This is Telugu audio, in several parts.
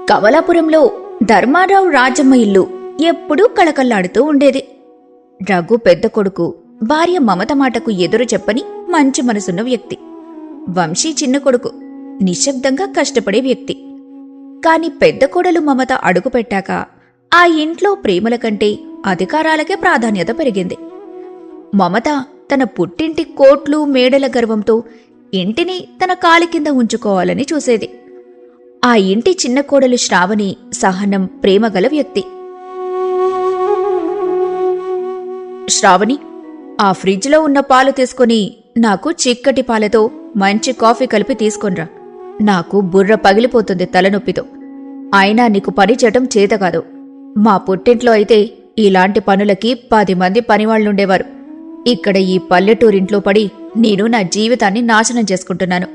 కమలాపురంలో ధర్మారావు రాజమ్మ ఇల్లు ఎప్పుడూ కళకళ్లాడుతూ ఉండేది. రఘు పెద్ద కొడుకు భార్య మమత మాటకు ఎదురు చెప్పని మంచి మనసున్న వ్యక్తి. వంశీ చిన్న కొడుకు నిశ్శబ్దంగా కష్టపడే వ్యక్తి. కాని పెద్ద కోడలు మమత అడుగుపెట్టాక ఆ ఇంట్లో ప్రేమల కంటే అధికారాలకే ప్రాధాన్యత పెరిగింది. మమత తన పుట్టింటి కోట్లు మేడల గర్వంతో ఇంటిని తన కాలి కింద ఉంచుకోవాలని చూసేది. ఆ ఇంటి చిన్న కోడలు శ్రావణి సహనం, ప్రేమగల వ్యక్తి. శ్రావణి, ఆ ఫ్రిడ్జ్లో ఉన్న పాలు తీసుకుని నాకు చిక్కటి పాలతో మంచి కాఫీ కలిపి తీసుకొనిరా. నాకు బుర్ర పగిలిపోతుంది తలనొప్పితో. అయినా నీకు పని చేయటం చేతకాదు. మా పుట్టింట్లో అయితే ఇలాంటి పనులకి 10 మంది పనివాళ్లుండేవారు. ఇక్కడ ఈ పల్లెటూరింట్లో పడి నేను నా జీవితాన్ని నాశనం చేసుకుంటున్నాను.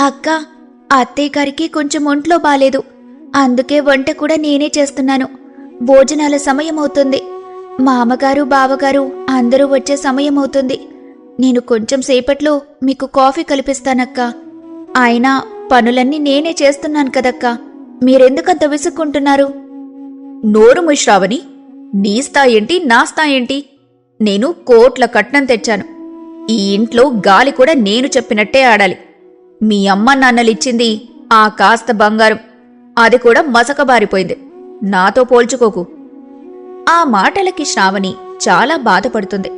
అక్క, అత్తయ్యగారికి కొంచెం ఒంట్లో బాలేదు. అందుకే వంట కూడా నేనే చేస్తున్నాను. భోజనాల సమయం అవుతుంది. మా అమ్మగారు, బావగారు అందరూ వచ్చే సమయం అవుతుంది. నేను కొంచెం సేపట్లో మీకు కాఫీ కలిపిస్తానక్క. అయినా పనులన్నీ నేనే చేస్తున్నాను కదక్కా. మీరెందుకంత విసుక్కుంటున్నారు? నోరు మూయ్ శ్రావణి. నీ స్థాయేంటి, నా స్థాయేంటి? నేను కోట్ల కట్నం తెచ్చాను. ఈ ఇంట్లో గాలి కూడా నేను చెప్పినట్టే ఆడాలి. మీ అమ్మ నాన్నలిచ్చింది ఆ కాస్త బంగారం, అది కూడా మసకబారిపోయింది. నాతో పోల్చుకోకు. ఆ మాటలకి శ్రావణి చాలా బాధపడుతుంది.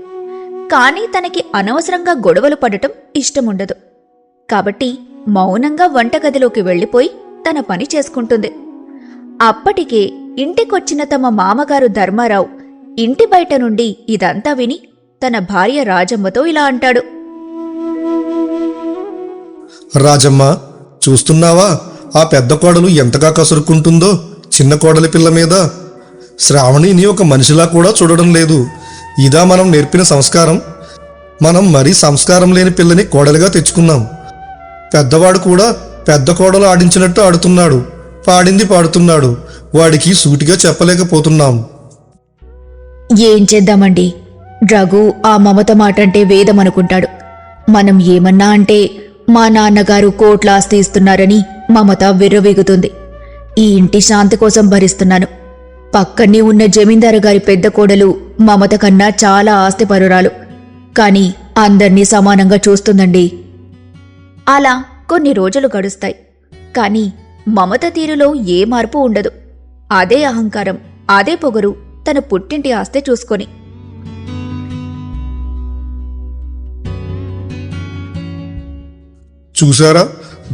కాని తనకి అనవసరంగా గొడవలు పడటం ఇష్టముండదు. కాబట్టి మౌనంగా వంటగదిలోకి వెళ్లిపోయి తన పని చేసుకుంటుంది. అప్పటికే ఇంటికొచ్చిన తమ మామగారు ధర్మారావు ఇంటి బయట నుండి ఇదంతా విని తన భార్య రాజమ్మతో ఇలా అంటాడు. రాజమ్మ, చూస్తున్నావా ఆ పెద్ద కోడలు ఎంతగా కసురుకుంటుందో చిన్న కోడలి పిల్ల మీద? శ్రావణిని ఒక మనిషిలా కూడా చూడడం లేదు. ఇదా మనం నేర్పిన సంస్కారం? మనం మరీ సంస్కారం లేని పిల్లని కోడలిగా తెచ్చుకున్నాం. పెద్దవాడు కూడా పెద్ద కోడలు ఆడించినట్టు ఆడుతున్నాడు, పాడింది పాడుతున్నాడు. వాడికి సూటిగా చెప్పలేకపోతున్నాం. ఏం చేద్దామండి? రఘు ఆ మమత మాటంటే వేదమనుకుంటాడు. మనం ఏమన్నా అంటే మా నాన్నగారు కోట్ల ఆస్తి ఇస్తున్నారని మమత విర్రవీగుతుంది. ఈ ఇంటి శాంతి కోసం భరిస్తున్నాను. పక్కనే ఉన్న జమీందారు గారి పెద్ద కోడలు మమత కన్నా చాలా ఆస్తిపరురాలు. కాని అందర్నీ సమానంగా చూస్తుందండి. అలా కొన్ని రోజులు గడుస్తాయి. కాని మమత తీరులో ఏ మార్పు ఉండదు. అదే అహంకారం, అదే పొగరు తన పుట్టింటి ఆస్తి చూసుకొని. చూశారా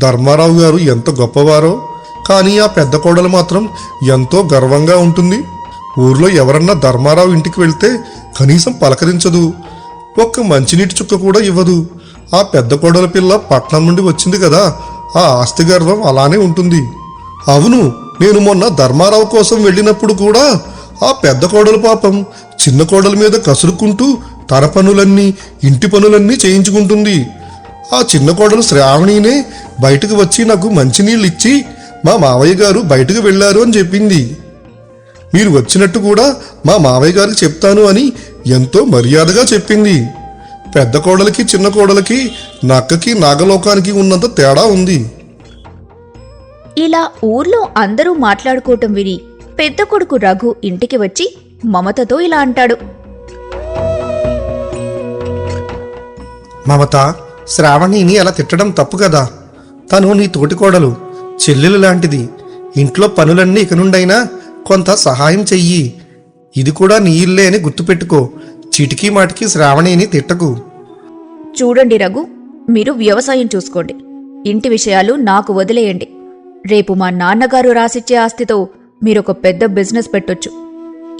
ధర్మారావు గారు ఎంత గొప్పవారో? కానీ ఆ పెద్ద కోడలు మాత్రం ఎంతో గర్వంగా ఉంటుంది. ఊర్లో ఎవరన్నా ధర్మారావు ఇంటికి వెళ్తే కనీసం పలకరించదు. ఒక్క మంచినీటి చుక్క కూడా ఇవ్వదు. ఆ పెద్ద కోడల పిల్ల పట్నం నుండి వచ్చింది కదా, ఆ ఆస్తి గర్వం అలానే ఉంటుంది. అవును, నేను మొన్న ధర్మారావు కోసం వెళ్ళినప్పుడు కూడా ఆ పెద్ద కోడలు పాపం చిన్న కోడల మీద కసురుకుంటూ తన పనులన్నీ, ఇంటి పనులన్నీ చేయించుకుంటుంది. ఆ చిన్న కోడలు శ్రావణినే బయటకు వచ్చి నాకు మంచినీళ్ళు ఇచ్చి మా మావయ్య గారు బయటకు వెళ్లారు అని చెప్పింది. మీరు వచ్చినట్టు కూడా మా మావయ్య గారికి చెప్తాను అని ఎంతో మర్యాదగా చెప్పింది. పెద్ద కోడలికి చిన్న కోడలికి నక్కకి నాగలోకానికి ఉన్నంత తేడా ఉంది. ఇలా ఊర్లో అందరూ మాట్లాడుకోవటం విని పెద్ద కొడుకు రఘు ఇంటికి వచ్చి మమతతో ఇలా అంటాడు. మమత, శ్రావణిని అలా తిట్టడం తప్పు కదా. తను నీ తోటి కోడలు, చెల్లెలు లాంటిది. ఇంట్లో పనులన్నీ ఇక నుండైనా కొంత సహాయం చెయ్యి. ఇది కూడా నీ ఇల్లే అని గుర్తుపెట్టుకో. చిటికీ మాటికి శ్రావణిని తిట్టకు. చూడండి రఘు, మీరు వ్యవసాయం చూసుకోండి. ఇంటి విషయాలు నాకు వదిలేయండి. రేపు మా నాన్నగారు రాసిచ్చే ఆస్తితో మీరొక పెద్ద బిజినెస్ పెట్టొచ్చు.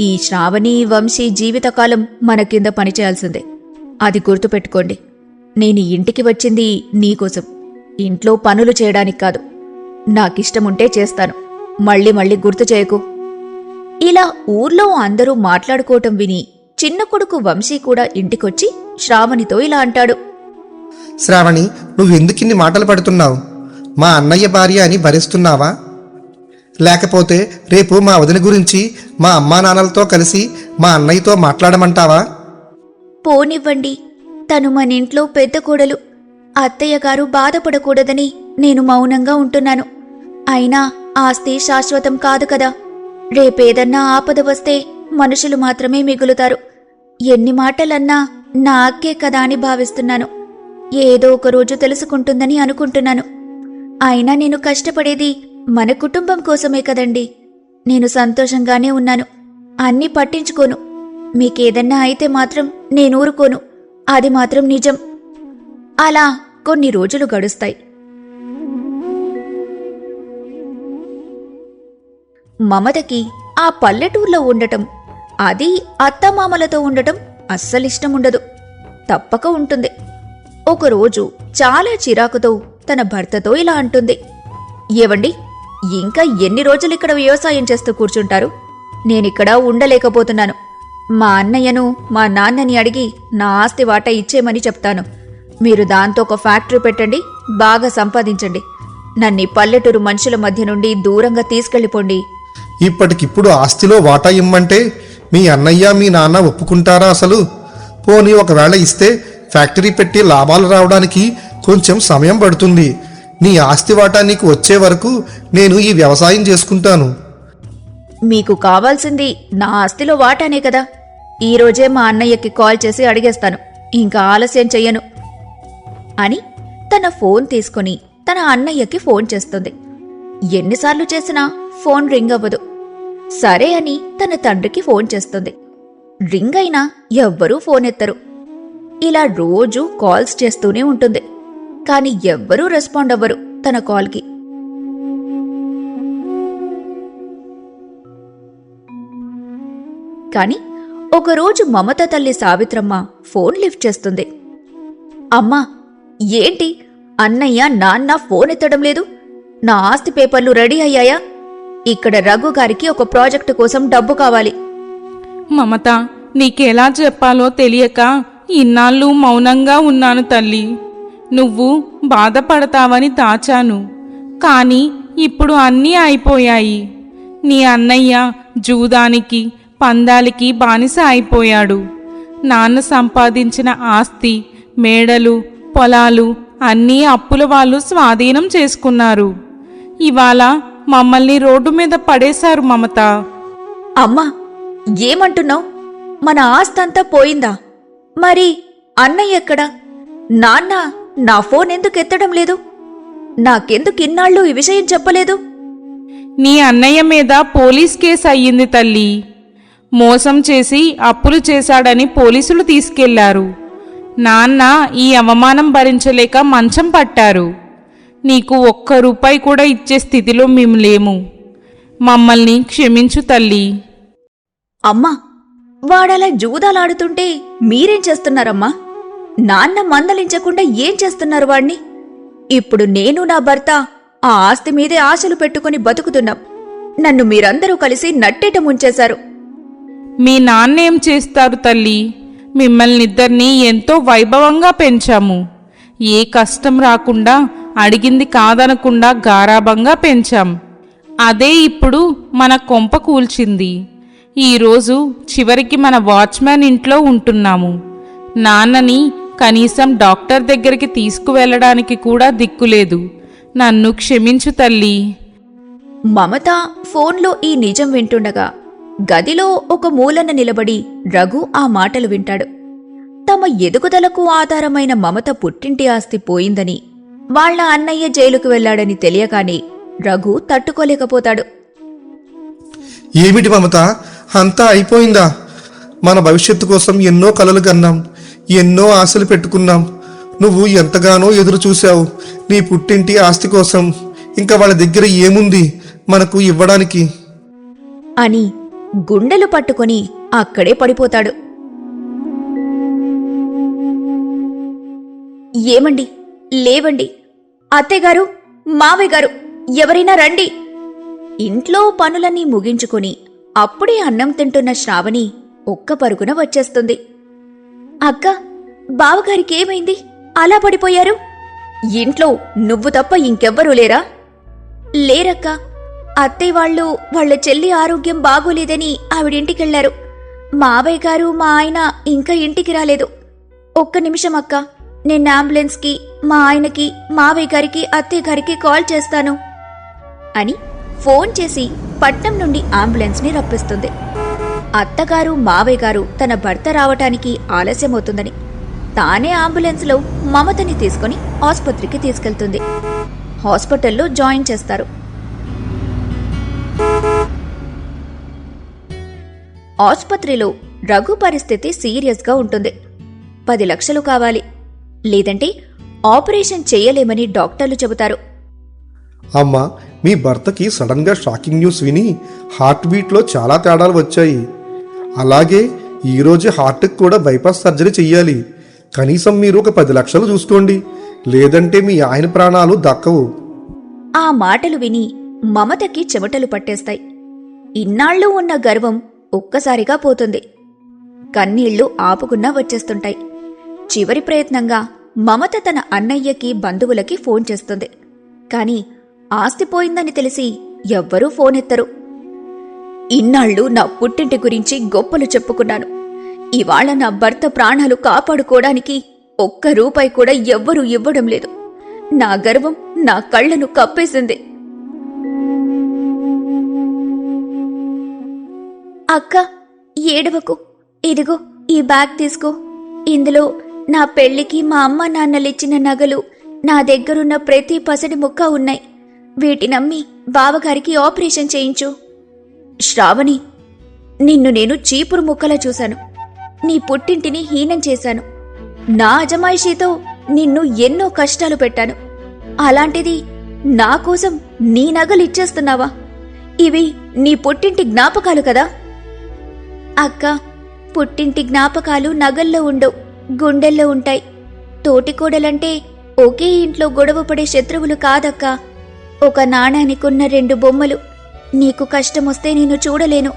ఈ శ్రావణి, వంశీ జీవితకాలం మన కింద పనిచేయాల్సిందే. అది గుర్తుపెట్టుకోండి. నేను ఇంటికి వచ్చింది నీకోసం, ఇంట్లో పనులు చేయడానికి కాదు. నాకిష్టముంటే చేస్తాను. మళ్ళీ మళ్ళీ గుర్తు చేయకు. ఇలా ఊర్లో అందరూ మాట్లాడుకోవటం విని చిన్న కొడుకు వంశీ కూడా ఇంటికొచ్చి శ్రావణితో ఇలా అంటాడు. శ్రావణి, నువ్వెందుకిన్ని మాటలు పడుతున్నావు? మా అన్నయ్య భార్య అని భరిస్తున్నావా? లేకపోతే రేపు మా వదిన గురించి మా అమ్మా నాన్నలతో కలిసి మా అన్నయ్యతో మాట్లాడమంటావా? పోనివ్వండి. తను మన ఇంట్లో పెద్ద కోడలు. అత్తయ్య గారు బాధపడకూడదని నేను మౌనంగా ఉంటున్నాను. అయినా ఆస్తి శాశ్వతం కాదు కదా. రేపేదన్నా ఆపద వస్తే మనుషులు మాత్రమే మిగులుతారు. ఎన్ని మాటలన్నా నా అక్కే కదా అని భావిస్తున్నాను. ఏదో ఒక రోజు తెలుసుకుంటుందని అనుకుంటున్నాను. అయినా నేను కష్టపడేది మన కుటుంబం కోసమే కదండి. నేను సంతోషంగానే ఉన్నాను. అన్నీ పట్టించుకోను. మీకేదన్నా అయితే మాత్రం నేను ఊరుకోను. అది మాత్రం నిజం. అలా కొన్ని రోజులు గడుస్తాయి. మమతకి ఆ పల్లెటూర్లో ఉండటం, అది అత్తమామలతో ఉండటం అస్సలిష్టముండదు. తప్పక ఉంటుంది. ఒకరోజు చాలా చిరాకుతో తన భర్తతో ఇలా అంటుంది. ఏవండి, ఇంకా ఎన్ని రోజులిక్కడ వ్యవసాయం చేస్తూ కూర్చుంటారు? నేనిక్కడ ఉండలేకపోతున్నాను. మా అన్నయ్యను మా నాన్నని అడిగి నా ఆస్తి వాటా ఇచ్చేయమని చెప్తాను. మీరు దాంతో ఒక ఫ్యాక్టరీ పెట్టండి, బాగా సంపాదించండి. నన్ను పల్లెటూరు మనుషుల మధ్య నుండి దూరంగా తీసుకెళ్ళిపోండి. ఇప్పటికిప్పుడు ఆస్తిలో వాటా ఇమ్మంటే మీ అన్నయ్య మీ నాన్న ఒప్పుకుంటారా అసలు? పోనీ ఒకవేళ ఇస్తే ఫ్యాక్టరీ పెట్టి లాభాలు రావడానికి కొంచెం సమయం పడుతుంది. నీ ఆస్తి వాటా నీకు వచ్చే వరకు నేను ఈ వ్యవసాయం చేసుకుంటాను. మీకు కావాల్సింది నా ఆస్తిలో వాటానే కదా. ఈరోజే మా అన్నయ్యకి కాల్ చేసి అడిగేస్తాను. ఇంకా ఆలస్యం చెయ్యను అని తన ఫోన్ తీసుకుని తన అన్నయ్యకి ఫోన్ చేస్తుంది. ఎన్నిసార్లు చేసినా ఫోన్ రింగ్ అవ్వదు. సరే అని తన తండ్రికి ఫోన్ చేస్తుంది. రింగ్ అయినా ఎవ్వరూ ఫోన్ ఎత్తరు. ఇలా రోజూ కాల్స్ చేస్తూనే ఉంటుంది. కాని ఎవ్వరూ రెస్పాండ్ అవ్వరు తన కాల్కి. కాని ఒకరోజు మమత తల్లి సావిత్రమ్మ ఫోన్ లిఫ్ట్ చేస్తుంది. అమ్మా, ఏంటి అన్నయ్య నాన్న ఫోన్ ఎత్తడం లేదు? నా ఆస్తి పేపర్లు రెడీ అయ్యాయా? ఇక్కడ రఘు గారికి ఒక ప్రాజెక్టు కోసం డబ్బు కావాలి. మమత, నీకెలా చెప్పాలో తెలియక ఇన్నాళ్ళు మౌనంగా ఉన్నాను తల్లి. నువ్వు బాధపడతావని దాచాను. కానీ ఇప్పుడు అన్నీ అయిపోయాయి. నీ అన్నయ్య జూదానికి పందాలకి బానిస అయిపోయాడు. నాన్న సంపాదించిన ఆస్తి, మేడలు, పొలాలు అన్నీ అప్పుల వాళ్ళు స్వాధీనం చేసుకున్నారు. ఇవాళ మమ్మల్ని రోడ్డు మీద పడేశారు మమత. అమ్మా, ఏమంటున్నావు? మన ఆస్తంతా పోయిందా? మరి అన్నయ్య ఎక్కడా? నాన్న నా ఫోన్ ఎందుకు ఎత్తడం లేదు? నాకెందుకు ఇన్నాళ్ళు ఈ విషయం చెప్పలేదు? నీ అన్నయ్య మీద పోలీస్ కేసు అయ్యింది తల్లి. మోసం చేసి అప్పులు చేశాడని పోలీసులు తీసుకెళ్లారు. నాన్న ఈ అవమానం భరించలేక మంచం పట్టారు. నీకు ఒక్క రూపాయి కూడా ఇచ్చే స్థితిలో మేము లేము. మమ్మల్ని క్షమించు తల్లి. అమ్మా, వాడలా జూదాలాడుతుంటే మీరేం చేస్తున్నారమ్మా? నాన్న మందలించకుండా ఏం చేస్తున్నారు వాణ్ణి? ఇప్పుడు నేను నా భర్త ఆ ఆస్తి మీదే ఆశలు పెట్టుకుని బతుకుతున్నాం. నన్ను మీరందరూ కలిసి నట్టేట ముంచేశారు. మీ నాన్నేం చేస్తారు తల్లి? మిమ్మల్నిద్దరినీ ఎంతో వైభవంగా పెంచాము. ఏ కష్టం రాకుండా, అడిగింది కాదనకుండా గారాబంగా పెంచాం. అదే ఇప్పుడు మన కొంప కూల్చింది. ఈరోజు చివరికి మన వాచ్మ్యాన్ ఇంట్లో ఉంటున్నాము. నాన్నని కనీసం డాక్టర్ దగ్గరికి తీసుకువెళ్ళడానికి కూడా దిక్కులేదు. నన్ను క్షమించు తల్లి. మమత ఫోన్లో ఈ నిజం వింటుండగా గదిలో ఒక మూలన నిలబడి రఘు ఆ మాటలు వింటాడు. తమ ఎదుగుదలకు ఆధారమైన మమత పుట్టింటి ఆస్తి పోయిందని, వాళ్ల అన్నయ్య జైలుకు వెళ్లాడని తెలియగానే రఘు తట్టుకోలేకపోతాడు. ఏమిటి మమత, అంతా అయిపోయిందా? మన భవిష్యత్తు కోసం ఎన్నో కలలు కన్నాం, ఎన్నో ఆశలు పెట్టుకున్నాం. నువ్వు ఎంతగానో ఎదురు చూశావు నీ పుట్టింటి ఆస్తి కోసం. ఇంకా వాళ్ళ దగ్గర ఏముంది మనకు ఇవ్వడానికి అని గుండెలు పట్టుకుని అక్కడే పడిపోతాడు. ఏమండి, లేవండి. అత్తయ్యగారు, మావయ్యగారు, ఎవరైనా రండి. ఇంట్లో పనులన్నీ ముగించుకుని అప్పుడే అన్నం తింటున్న శ్రావణి ఒక్క పరుగున వచ్చేస్తుంది. అక్క, బావగారికి ఏమైంది? అలా పడిపోయారు? ఇంట్లో నువ్వు తప్ప ఇంకెవ్వరూ లేరా? లేరక్క. అత్తయ్య వాళ్ళ చెల్లి ఆరోగ్యం బాగోలేదని ఆవిడింటికెళ్లారు. మావయ్య గారు మా ఆయన ఇంకా ఇంటికి రాలేదు. ఒక్క నిమిషం అక్క, నేను అంబులెన్స్కి, మా ఆయనకి, మావయ్య గారికి, అత్తయ్య గారికి కాల్ చేస్తాను అని ఫోన్ చేసి పట్నం నుండి అంబులెన్స్ని రప్పిస్తుంది. అత్తగారు మావయ్య గారు తన భర్త రావటానికి ఆలస్యమవుతుందని తానే అంబులెన్స్లో మమతని తీసుకుని ఆసుపత్రికి తీసుకెళ్తుంది. హాస్పిటల్లో జాయిన్ చేస్తారు. ఆసుపత్రిలో రఘు పరిస్థితి సీరియస్గా ఉంటుంది. 10 లక్షలు కావాలి, లేదంటే ఆపరేషన్ చేయలేమని డాక్టర్లు చెబుతారు. అమ్మా, మీ భర్తకి సడన్గా షాకింగ్ న్యూస్ విని హార్ట్ బీట్లో చాలా తేడాలు వచ్చాయి. అలాగే ఈరోజే హార్ట్కి కూడా బైపాస్ సర్జరీ చెయ్యాలి. కనీసం మీరు ఒక 10 లక్షలు చూసుకోండి, లేదంటే మీ ఆయన ప్రాణాలు దక్కవు. ఆ మాటలు విని మమతకి చెమటలు పట్టేస్తాయి. ఇన్నాళ్ళు ఉన్న గర్వం ఒక్కసారిగా పోతుంది. కన్నీళ్లు ఆపుకున్నా వచ్చేస్తుంటాయి. చివరి ప్రయత్నంగా మమత తన అన్నయ్యకి బంధువులకి ఫోన్ చేస్తుంది. కాని ఆస్తి పోయిందని తెలిసి ఎవ్వరూ ఫోన్ ఎత్తరు. ఇన్నాళ్ళు నా పుట్టింటి గురించి గొప్పలు చెప్పుకున్నాను. ఇవాళ నా భర్త ప్రాణాలు కాపాడుకోవడానికి ఒక్క రూపాయి కూడా ఎవ్వరూ ఇవ్వడం లేదు. నా గర్వం నా కళ్లను కప్పేసింది. అక్క, ఏడవకు. ఇదిగో ఈ బ్యాగ్ తీసుకో. ఇందులో నా పెళ్లికి మా అమ్మ నాన్నలిచ్చిన నగలు, నా దగ్గరున్న ప్రతి పసిడి ముక్క ఉన్నాయి. వీటినమ్మి బావగారికి ఆపరేషన్ చేయించు. శ్రావణి, నిన్ను నేను చీపురు ముక్కలా చూశాను. నీ పుట్టింటిని హీనం చేశాను. నా అజమాయిషీతో నిన్ను ఎన్నో కష్టాలు పెట్టాను. అలాంటిది నా కోసం నీ నగలు ఇచ్చేస్తున్నావా? ఇవి నీ పుట్టింటి జ్ఞాపకాలు కదా? అక్క, పుట్టింటి జ్ఞాపకాలు నగల్లో ఉండవు, గుండెల్లో ఉంటాయి. తోటికోడలంటే ఒకే ఇంట్లో గొడవపడే శత్రువులు కాదక్కా. ఒక నాణానికున్న 2 బొమ్మలు. నీకు కష్టమొస్తే నేను చూడలేను.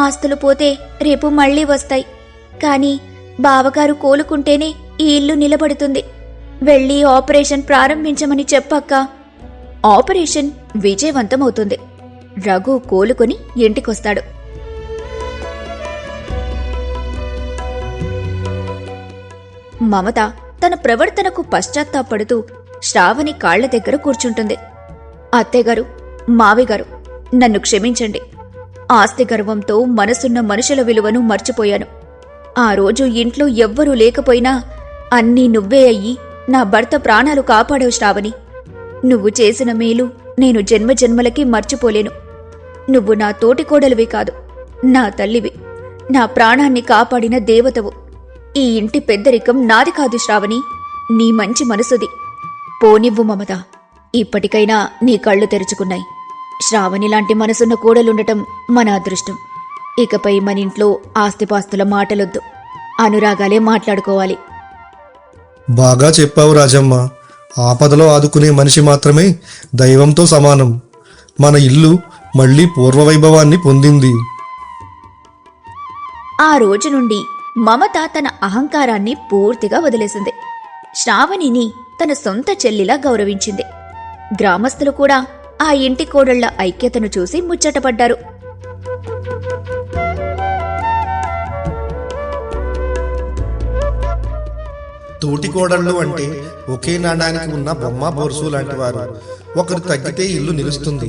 ఆస్తులు పోతే రేపు మళ్ళీ వస్తాయి. కాని బావగారు కోలుకుంటేనే ఈ ఇల్లు నిలబడుతుంది. వెళ్ళి ఆపరేషన్ ప్రారంభించమని చెప్పక్క. ఆపరేషన్ విజయవంతమవుతుంది. రఘు కోలుకొని ఇంటికొస్తాడు. మమత తన ప్రవర్తనకు పశ్చాత్తాపడుతూ శ్రావణి కాళ్ల దగ్గర కూర్చుంటుంది. అత్తయ్యగారు, మావిగారు, నన్ను క్షమించండి. ఆస్తి గర్వంతో మనసున్న మనుషుల విలువను మర్చిపోయాను. ఆ రోజు ఇంట్లో ఎవ్వరూ లేకపోయినా అన్నీ నువ్వే అయ్యి నా భర్త ప్రాణాలు కాపాడావు శ్రావణి. నువ్వు చేసిన మేలు నేను జన్మజన్మలకి మర్చిపోలేను. నువ్వు నా తోటికోడలివి కాదు, నా తల్లివి. నా ప్రాణాన్ని కాపాడిన దేవతవు. ఈ ఇంటి పెద్దరికం నాది కాదు శ్రావణి, నీ మంచి మనసుది. పోనివ్వు మమత, ఇప్పటికైనా నీ కళ్ళు తెరుచుకున్నాయి. శ్రావణి లాంటి మనసున్న కోడలుండటం మన అదృష్టం. ఇకపై మన ఇంట్లో ఆస్తిపాస్తుల మాటలొద్దు, అనురాగాలే మాట్లాడుకోవాలి. బాగా చెప్పావు రాజమ్మ. ఆపదలో ఆదుకునే మనిషి మాత్రమే దైవంతో సమానం. మన ఇల్లు మళ్లీ పూర్వవైభవాన్ని పొందింది. ఆ రోజు నుండి మమత తన అహంకారాన్ని పూర్తిగా వదిలేసింది. శ్రావణిని తన సొంత చెల్లిలా గౌరవించింది. గ్రామస్తులు కూడా ఆ ఇంటి కోడళ్ల ఐక్యతను చూసి ముచ్చటపడ్డారు. తోటికోడళ్ళు అంటే ఒకే నాణానికి ఉన్న బొమ్మ బొరుసు లాంటి వారు. ఒకరు తగ్గితే ఇల్లు నిలుస్తుంది,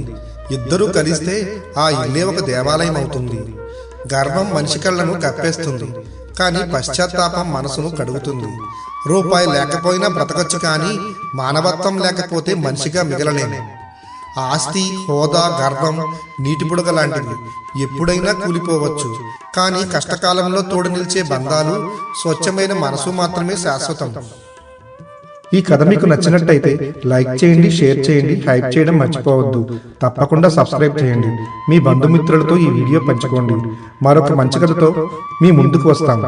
ఇద్దరూ కలిస్తే ఆ ఇల్లే ఒక దేవాలయం అవుతుంది. గర్వం మనిషి కళ్ళను కప్పేస్తుంది, కానీ పశ్చాత్తాపం మనసును కడుగుతుంది. రూపాయి లేకపోయినా బ్రతకచ్చు, కానీ మానవత్వం లేకపోతే మనిషిగా మిగలలేము. ఆస్తి, హోదా, గర్వం నీటి బుడగ లాంటివి, ఎప్పుడైనా కూలిపోవచ్చు. కానీ కష్టకాలంలో తోడు నిలిచే బంధాలు, స్వచ్ఛమైన మనసు మాత్రమే శాశ్వతం. ఈ కథ మీకు నచ్చినట్టయితే లైక్ చేయండి, షేర్ చేయండి, హైప్ చేయడం మర్చిపోవద్దు. తప్పకుండా సబ్స్క్రైబ్ చేయండి. మీ బంధుమిత్రులతో ఈ వీడియో పంచుకోండి. మరొక మంచి కథతో మీ ముందుకు వస్తాం.